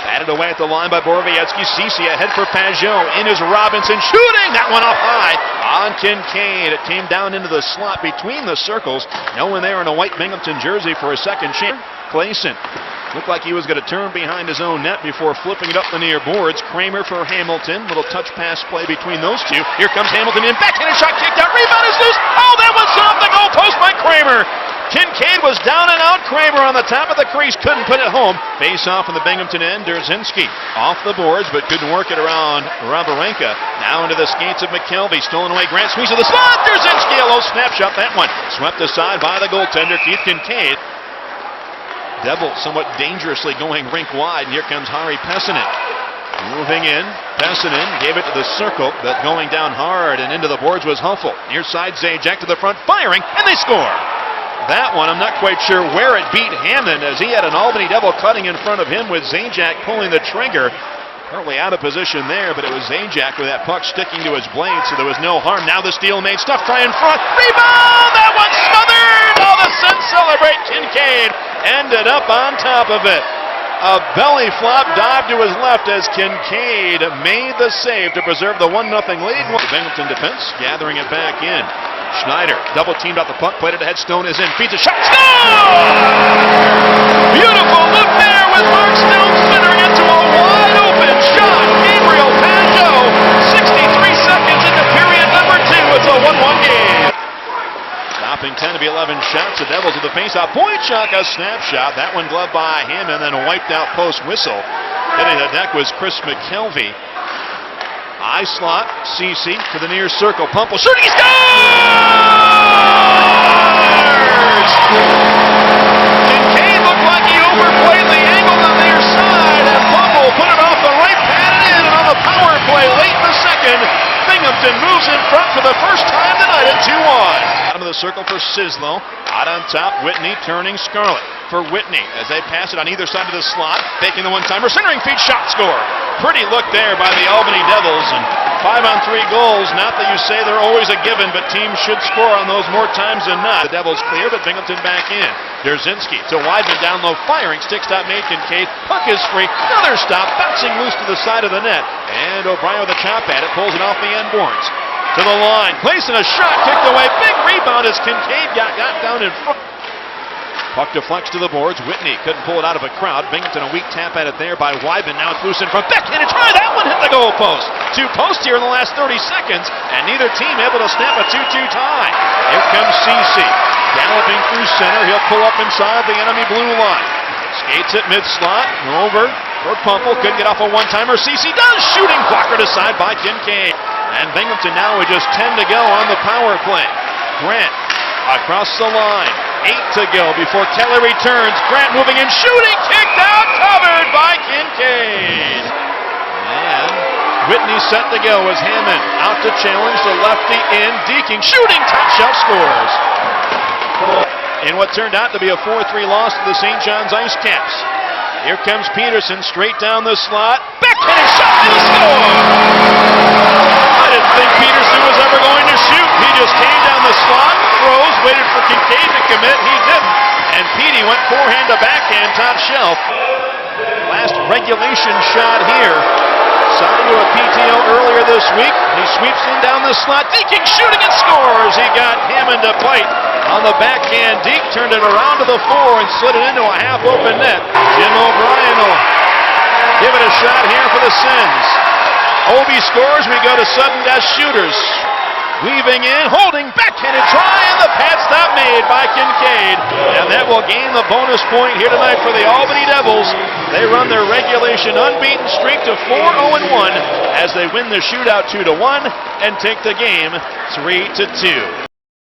Batted away at the line by Borowiecki. Cece ahead for Pajot. In is Robinson shooting. That one up high on Kinkaid. It came down into the slot between the circles. No one there in a white Binghamton jersey for a second chance. Clayson looked like he was going to turn behind his own net before flipping it up the near boards. Kramer for Hamilton. Little touch pass play between those two. Here comes Hamilton in. Backhanded shot kicked out. Rebound is loose. Oh, that one's off the goal post by Kramer. Kinkaid was down and out. Kramer on the top of the crease couldn't put it home. Face off on the Binghamton end. Derzinski off the boards but couldn't work it around Rabarenka. Now into the skates of McKelvey. Stolen away. Grant squeeze to the slot. Derzinski, a low snapshot. That one swept aside by the goaltender Keith Kinkaid. Devil somewhat dangerously going rink wide. And here comes Harri Pessinen. Moving in. Pessinen gave it to the circle, but going down hard and into the boards was Huffle. Near side Zajac to the front, firing, and they score. That one, I'm not quite sure where it beat Hammond, as he had an Albany Devil cutting in front of him with Zajac pulling the trigger. Probably out of position there, but it was Zajac with that puck sticking to his blade, so there was no harm. Now the steal made stuff, try in front. Rebound! That one smothered! Oh, the Sens celebrate. Kinkaid ended up on top of it. A belly flop dive to his left as Kinkaid made the save to preserve the 1-0 lead. The Binghamton defense gathering it back in. Schneider double teamed out the puck, played it ahead. Stone is in, feeds a shot. Score! Beautiful look there with Mark Stone centering into a wide open shot. Gabriel Pajot, 63 seconds into period number 2. It's a 1-1 game. Stopping 10 of 11 shots. The Devils with the faceoff. Boychuk a snapshot. That one gloved by him and then wiped out post whistle. Hitting the deck was Chris McKelvey. Eye slot, Cece to the near circle. Pumple shooting, he scores! Kinkaid looked like he overplayed the angle on the near side, and Pumple put it off the right pad and in, and on the power play late in the second, Binghamton moves in front for the first time tonight at 2-1. Bottom of the circle for Sislo. Out on top, Whitney turning Scarlett for Whitney as they pass it on either side of the slot. Taking the one-timer, centering feed, shot, score. Pretty look there by the Albany Devils, and 5-on-3 goals. Not that you say they're always a given, but teams should score on those more times than not. The Devils clear, but Binghamton back in. Derzinski to Weidman down low, firing, stick stop made Kinkaid. Puck is free, another stop, bouncing loose to the side of the net. And O'Brien with a chop at it, pulls it off the end boards. To the line, placing a shot, kicked away, big rebound as Kinkaid got down in front. Puck deflects to the boards. Whitney couldn't pull it out of a crowd. Binghamton a weak tap at it there by Weidman. Now it's loose in front. Backhanded try. That one hit the goal post. 2 posts here in the last 30 seconds, and neither team able to snap a 2-2 tie. Here comes Cece. Galloping through center. He'll pull up inside the enemy blue line. Skates it mid-slot. Over for Pumple. Couldn't get off a one-timer. Cece does. Shooting blockered aside by Kinkaid. And Binghamton now with just 10 to go on the power play. Grant across the line. 8 to go before Keller returns. Grant moving in, shooting, kicked out, covered by Kinkaid. And Whitney set to go as Hammond out to challenge the lefty in. Deaking, shooting, top shelf scores. In what turned out to be a 4-3 loss to the St. John's Ice Caps. Here comes Peterson straight down the slot. Backhanded shot and a score! I didn't think Peterson was ever going to shoot. He just came down the slot, froze, waited for Kinkaid to commit. He didn't. And Petey went forehand to backhand, top shelf. Last regulation shot here. Signed to a PTO earlier this week. He sweeps in down the slot. Deaking, shooting, and scores. He got Hammond to fight on the backhand. Deke turned it around to the 4 and slid it into a half-open net. Jim O'Brien will give it a shot here for the Sens. Obi scores. We go to sudden death shooters. Weaving in, holding, backhanded try, and the pad stop made by Kinkaid. And that will gain the bonus point here tonight for the Albany Devils. They run their regulation unbeaten streak to 4-0-1 as they win the shootout 2-1 and take the game 3-2.